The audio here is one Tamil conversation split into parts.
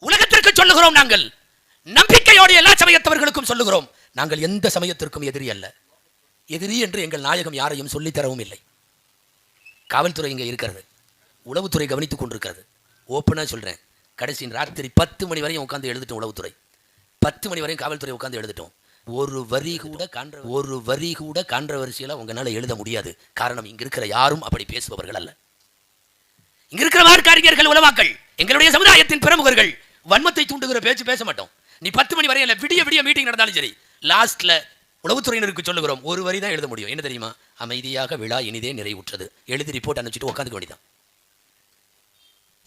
உலகத்திற்கு சொல்லுகிறோம். நாங்கள் நம்பிக்கையோடு எல்லா சமயத்தவர்களுக்கும் சொல்லுகிறோம், நாங்கள் எந்த சமயத்திற்கும் எதிரி அல்ல. எதிரி என்று எங்கள் நாயகம் யாரையும் சொல்லித்தரவும் இல்லை. காவல்துறை இங்கே இருக்கிறது, உளவுத்துறை கவனித்துக் கொண்டிருக்கிறது. ஓப்பனாக சொல்கிறேன், கடைசி ராத்திரி 10 மணி வரையும் உட்காந்து எழுதிட்டோம். உளவுத்துறை 10 மணி வரையும் காவல்துறை உட்காந்து எழுதிட்டோம். ஒரு வரி கூட கான்ட்ரவர்சியலா உங்களால எழுத முடியாது. காரணம், இங்க இருக்கிற யாரும் அப்படி பேசுபவர்கள் அல்ல. இங்க இருக்கிற மார்க்கறிஞர்கள், உலமாக்கள், எங்களுடைய சமுதாயத்தின் பிரமுகர்கள் வன்மத்தை தூண்டுகிற பேச்சு பேச மாட்டோம். நீ 10 மணி வரையில விடிய விடிய மீட்டிங் நடந்தாலும் சரி, லாஸ்ட்ல உளவுத்துறையினருக்கு சொல்லுகிறோம், ஒரு வரி தான் எழுத முடியும். என்ன தெரியுமா? அமைதியாக விழா இனிதே நிறைவுற்றது. எழுதி ரிப்போர்ட் அனுப்பிச்சிட்டு உட்காந்துக்க வேண்டியதான்.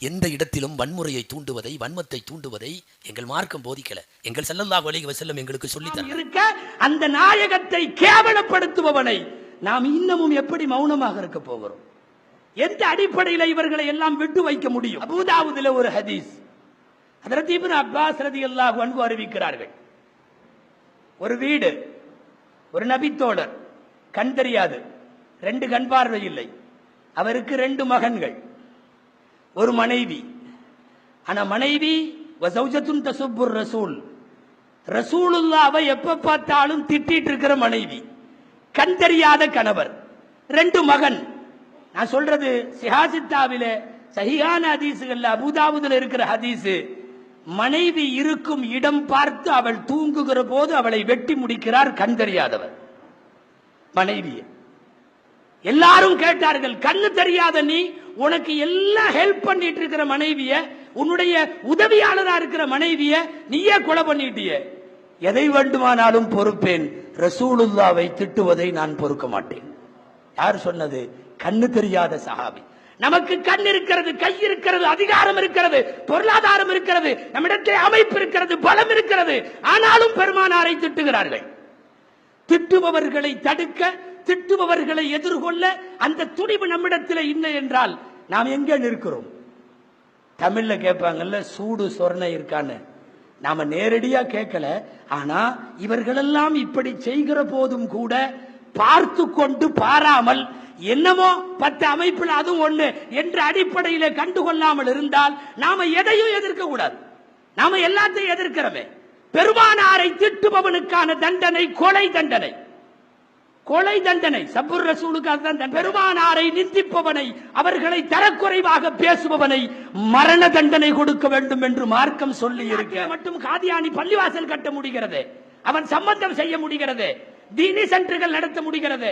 எந்த இடத்திலும் வன்முறையை தூண்டுவதை, வன்மத்தை தூண்டுவதை எங்கள் மார்க்கம் போதிக்கல. எங்கள் ஸல்லல்லாஹு அலைஹி வஸல்லம் எங்களுக்கு சொல்லி தர. அந்த நாயகத்தை கேவலப்படுத்துபவனை நாம் இன்னமும் எப்படி மௌனமாக இருக்க போகிறோம்? எந்த அடிப்படையில் இவர்களை எல்லாம் விட்டு வைக்க முடியும்? அபூதாவுதில் ஒரு ஹதீஸ், ஹஜ்ரத் இப்னு அப்பாஸ் ரலியல்லாஹு அன்ஹு அறிவிக்கிறார்கள். ஒரு வீடு, ஒரு நபித்தோழர், கண் தெரியாது, 2 கண் பார்வை இல்லை, அவருக்கு 2 மகன்கள், ஒரு மனைவி. ஆனா மனைவி வஸௌஜத்துன் தஸுப்புர் ரசூல், ரசூலுல்லாஹ்வை எப்ப பார்த்தாலும் திட்டிட்டு இருக்கிற மனைவி, கண் தெரியாத கணவர், 2 மகன். நான் சொல்றது சிஹாசித்தாவிலே சஹீஹான ஹதீஸ்கள்ல அபூதாவுதுல இருக்கிற ஹதீஸ். மனைவி இருக்கும் இடம் பார்த்து அவள் தூங்குகிற போது அவளை வெட்டி முடிக்கிறார் கண் தெரியாதவர் மனைவியை. எல்லாரும் கேட்டார்கள், கண்ணு தெரியாத நீ, உனக்கு எல்லாம் ஹெல்ப் பண்ணிட்டு இருக்கிற மனைவிய, உன்னுடைய உதவியாளரா இருக்கிற மனைவிய நீயே கொலை பண்ணிட்டிய. எதை வேண்டுமானாலும் பொறுப்பேன், ரசூலுல்லாஹ்வை திட்டுவதை நான் பொறுக்க மாட்டேன். யார் சொன்னது? கண்ணு தெரியாத சஹாபி. நமக்கு கண் இருக்கிறது, கை இருக்கிறது, அதிகாரம் இருக்கிறது, பொருளாதாரம் இருக்கிறது, நம்மிடத்தில் அமைப்பு இருக்கிறது, பலம் இருக்கிறது. ஆனாலும் பெருமானாரை திட்டுகிறார்கள். திட்டுபவர்களை தடுக்க, திட்டுபவர்களை எதிர்கொள்ள அந்த துணிவு நம்மிடத்தில் இல்லை என்றால் நாம் எங்கே நிற்கிறோம்? தமிழ்ல கேட்பாங்கல்ல, சூடு சொர்ணை இருக்கான்னு. நாம நேரடியா கேட்கல, ஆனா இவர்களெல்லாம் இப்படி செய்கிற போதும் கூட பார்த்து கொண்டு பாராமல், என்னமோ 10 அமைப்புல அது ஒண்ணு என்ற அடிப்படையில கண்டுகொள்ளாமல் இருந்தால் நாம எதையும் எதிர்க்க கூடாது. நாம எல்லாத்தையும் எதிர்க்கிறோமே. பெருமானாரை திட்டுபவனுக்கான தண்டனை கொலை தண்டனை. கொலை தண்டனை சப்புர் ரசூலுக்காக தான். பெருமானாரை நிந்திப்பவனை, அவர்களை தரக்குறைவாக பேசுபவனை மரண தண்டனை கொடுக்க வேண்டும் என்று மார்க்கம் சொல்லி இருக்க. மட்டும் காதியானி பள்ளிவாசல் கட்ட முடிகிறது, அவன் சம்பந்தம் செய்ய முடிகிறது, தீனி சென்டர்கள் நடத்த முடிகிறது.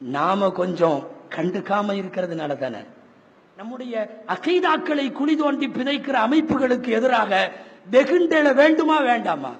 நாம கொஞ்சம் கண்டுக்காம இருக்கிறதுனால தானே நம்முடைய அகீதாக்களை குழி தோண்டி பிதைக்கிற அமைப்புகளுக்கு எதிராக வெகுண்டெழ வேண்டுமா வேண்டாமா?